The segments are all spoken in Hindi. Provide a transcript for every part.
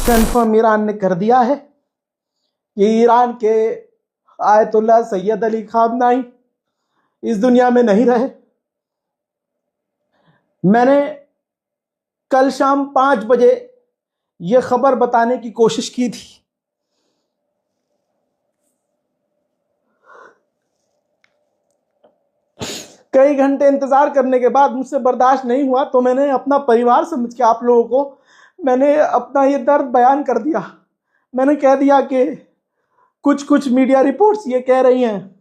कंफर्म ईरान ने कर दिया है कि ईरान के आयतुल्ला सैयद अली खामनाई इस दुनिया में नहीं रहे। मैंने कल शाम 5 बजे यह खबर बताने की कोशिश की थी। कई घंटे इंतजार करने के बाद मुझसे बर्दाश्त नहीं हुआ, तो मैंने अपना परिवार समझ के आप लोगों को मैंने अपना ये दर्द बयान कर दिया। मैंने कह दिया कि कुछ कुछ मीडिया रिपोर्ट्स ये कह रही हैं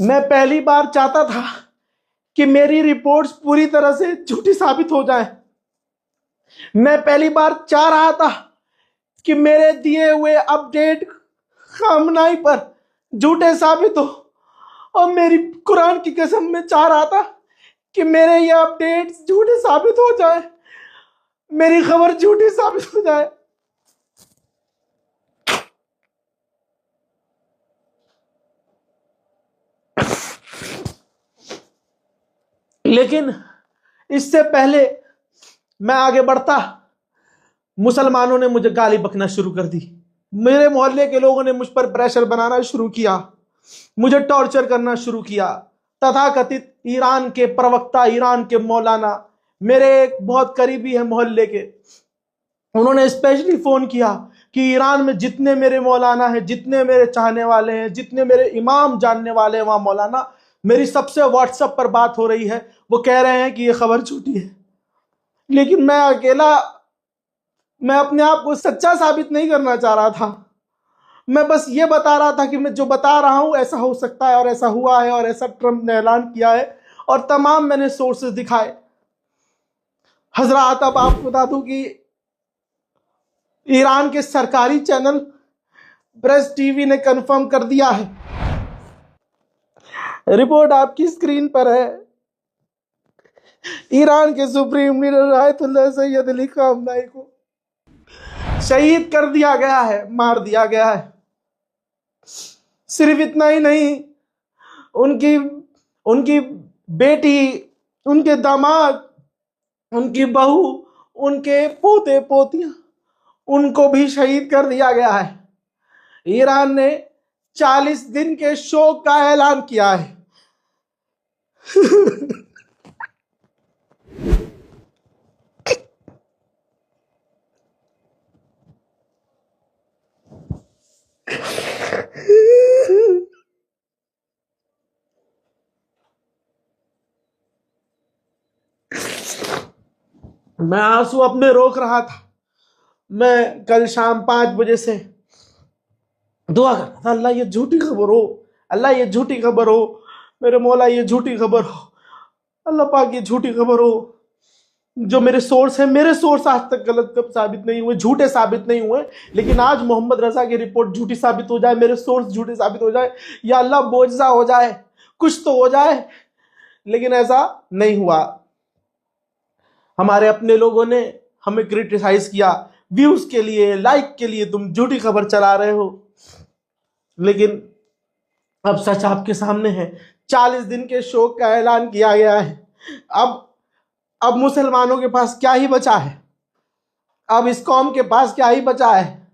मैं पहली बार चाहता था कि मेरी रिपोर्ट्स पूरी तरह से झूठी साबित हो जाए। मैं पहली बार चाह रहा था कि मेरे दिए हुए अपडेट खामनाई पर झूठे साबित हो, और मेरी कुरान की कसम में चाह रहा था कि मेरे ये अपडेट्स झूठे साबित हो जाए, मेरी खबर झूठी साबित हो जाए। लेकिन इससे पहले मैं आगे बढ़ता, मुसलमानों ने मुझे गाली बकना शुरू कर दी। मेरे मोहल्ले के लोगों ने मुझ पर प्रेशर बनाना शुरू किया, मुझे टॉर्चर करना शुरू किया। तथाकथित ईरान के प्रवक्ता, ईरान के मौलाना, मेरे एक बहुत करीबी है मोहल्ले के, उन्होंने स्पेशली फोन किया कि ईरान में जितने मेरे मौलाना हैं, जितने मेरे चाहने वाले हैं, जितने मेरे इमाम जानने वाले हैं, वहां मौलाना, मेरी सबसे व्हाट्सएप पर बात हो रही है, वो कह रहे हैं कि ये खबर झूठी है। लेकिन मैं अकेला, मैं अपने आप को सच्चा साबित नहीं करना चाह रहा था। मैं बस ये बता रहा था कि मैं जो बता रहा हूं ऐसा हो सकता है, और ऐसा हुआ है, और ऐसा ट्रंप ने ऐलान किया है, और तमाम मैंने सोर्सेज दिखाए। हजरात, अब आपको बता दूं कि ईरान के सरकारी चैनल प्रेस टीवी ने कंफर्म कर दिया है। रिपोर्ट आपकी स्क्रीन पर है। ईरान के supreme leader ayatollah Syed Ali खामनाई को शहीद कर दिया गया है, मार दिया गया है। सिर्फ इतना ही नहीं, उनकी उनकी बेटी, उनके दामाद, उनकी बहू, उनके पोते पोतियां, उनको भी शहीद कर दिया गया है। ईरान ने 40 दिन के शोक का ऐलान किया है। मैं आंसू अपने रोक रहा था। मैं कल शाम 5 बजे से दुआ कर रहा था, अल्लाह ये झूठी खबर हो, अल्लाह ये झूठी खबर हो, मेरे मौला ये झूठी खबर हो, अल्लाह पाक ये झूठी खबर हो। जो मेरे सोर्स है, मेरे सोर्स आज तक गलत कब साबित नहीं हुए, झूठे साबित नहीं हुए, लेकिन आज मोहम्मद रजा की रिपोर्ट झूठी साबित हो जाए, मेरे सोर्स झूठे साबित हो जाए, या अल्लाह बोझा हो जाए, कुछ तो हो जाए। लेकिन ऐसा नहीं हुआ। हमारे अपने लोगों ने हमें क्रिटिसाइज किया, व्यूज के लिए, लाइक के लिए तुम झूठी खबर चला रहे हो। लेकिन अब सच आपके सामने है। 40 दिन के शोक का ऐलान किया गया है। अब मुसलमानों के पास क्या ही बचा है? अब इस कौम के पास क्या ही बचा है?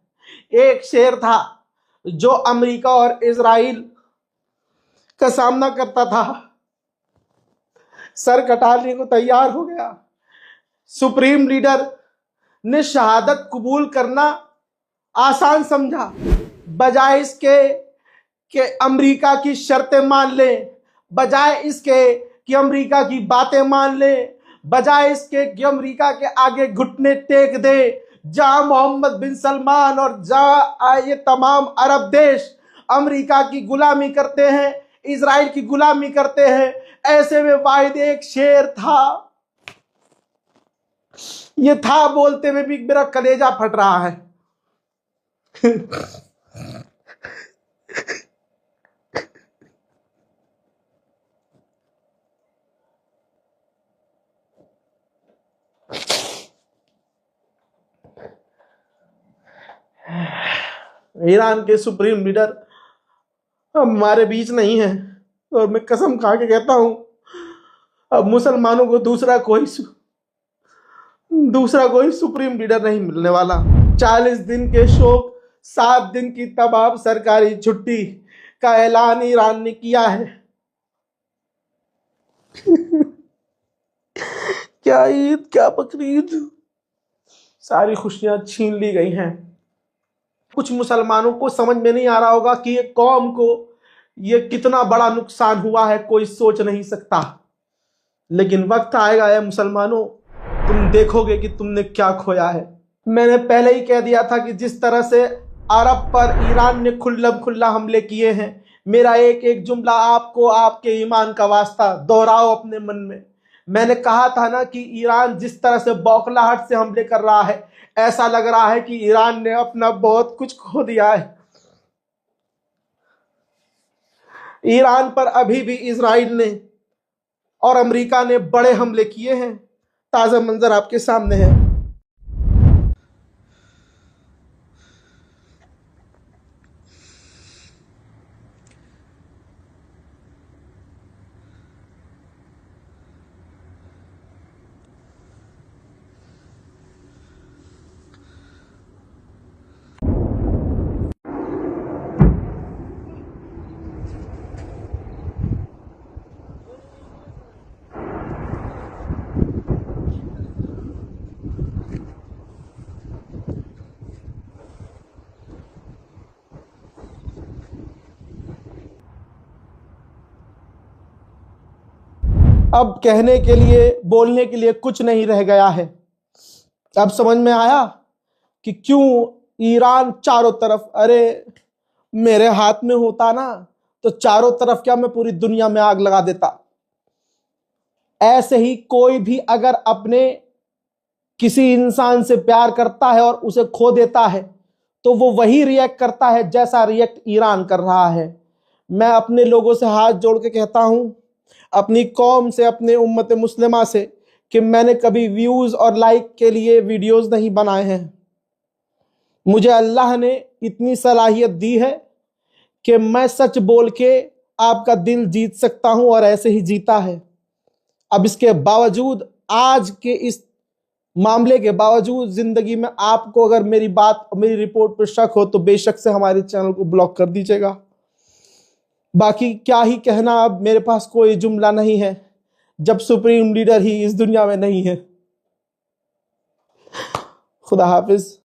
एक शेर था जो अमेरिका और इजराइल का सामना करता था, सर कटाने को तैयार हो गया। सुप्रीम लीडर ने शहादत कबूल करना आसान समझा, बजाय इसके कि अमेरिका की शर्तें मान ले, बजाय इसके कि अमेरिका की बातें मान ले, बजाय इसके कि अमेरिका के आगे घुटने टेक दे। जहां मोहम्मद बिन सलमान और जहां ये तमाम अरब देश अमेरिका की गुलामी करते हैं, इजराइल की गुलामी करते हैं, ऐसे में वाहिद एक शेर था। ये था बोलते में भी मेरा कलेजा फट रहा है। ईरान के सुप्रीम लीडर हमारे बीच नहीं है, और मैं कसम खा के कहता हूं अब मुसलमानों को दूसरा कोई सुप्रीम लीडर नहीं मिलने वाला। 40 दिन के शोक, 7 दिन की तमाम सरकारी छुट्टी का ऐलान ईरान ने किया है। क्या ईद, क्या बकरीद, सारी खुशियां छीन ली गई हैं। कुछ मुसलमानों को समझ में नहीं आ रहा होगा कि ये कौम को ये कितना बड़ा नुकसान हुआ है, कोई सोच नहीं सकता। लेकिन वक्त आएगा है मुसलमानों, तुम देखोगे कि तुमने क्या खोया है। मैंने पहले ही कह दिया था कि जिस तरह से अरब पर ईरान ने खुल्लम खुल्ला हमले किए हैं, मेरा एक एक जुमला आपको आपके ईमान का वास्ता दोहराओ अपने मन में। मैंने कहा था ना कि ईरान जिस तरह से बौखलाहट से हमले कर रहा है, ऐसा लग रहा है कि ईरान ने अपना बहुत कुछ खो दिया है। ईरान पर अभी भी इजराइल ने और अमेरिका ने बड़े हमले किए हैं। ताज़ा मंजर आपके सामने है। अब कहने के लिए, बोलने के लिए कुछ नहीं रह गया है। अब समझ में आया कि क्यों ईरान चारों तरफ, अरे मेरे हाथ में होता ना तो चारों तरफ क्या, मैं पूरी दुनिया में आग लगा देता। ऐसे ही कोई भी अगर अपने किसी इंसान से प्यार करता है और उसे खो देता है तो वो वही रिएक्ट करता है जैसा रिएक्ट ईरान कर रहा है। मैं अपने लोगों से हाथ जोड़ के कहता हूं, अपनी कौम से, अपने उम्मत मुस्लिमा से, कि मैंने कभी व्यूज और लाइक के लिए वीडियोस नहीं बनाए हैं। मुझे अल्लाह ने इतनी सलाहियत दी है कि मैं सच बोल के आपका दिल जीत सकता हूं, और ऐसे ही जीता है। अब इसके बावजूद, आज के इस मामले के बावजूद जिंदगी में आपको अगर मेरी बात, मेरी रिपोर्ट पर शक हो तो बेशक से हमारे चैनल को ब्लॉक कर दीजिएगा। बाकी क्या ही कहना, अब मेरे पास कोई जुमला नहीं है जब सुप्रीम लीडर ही इस दुनिया में नहीं है। खुदा हाफिज।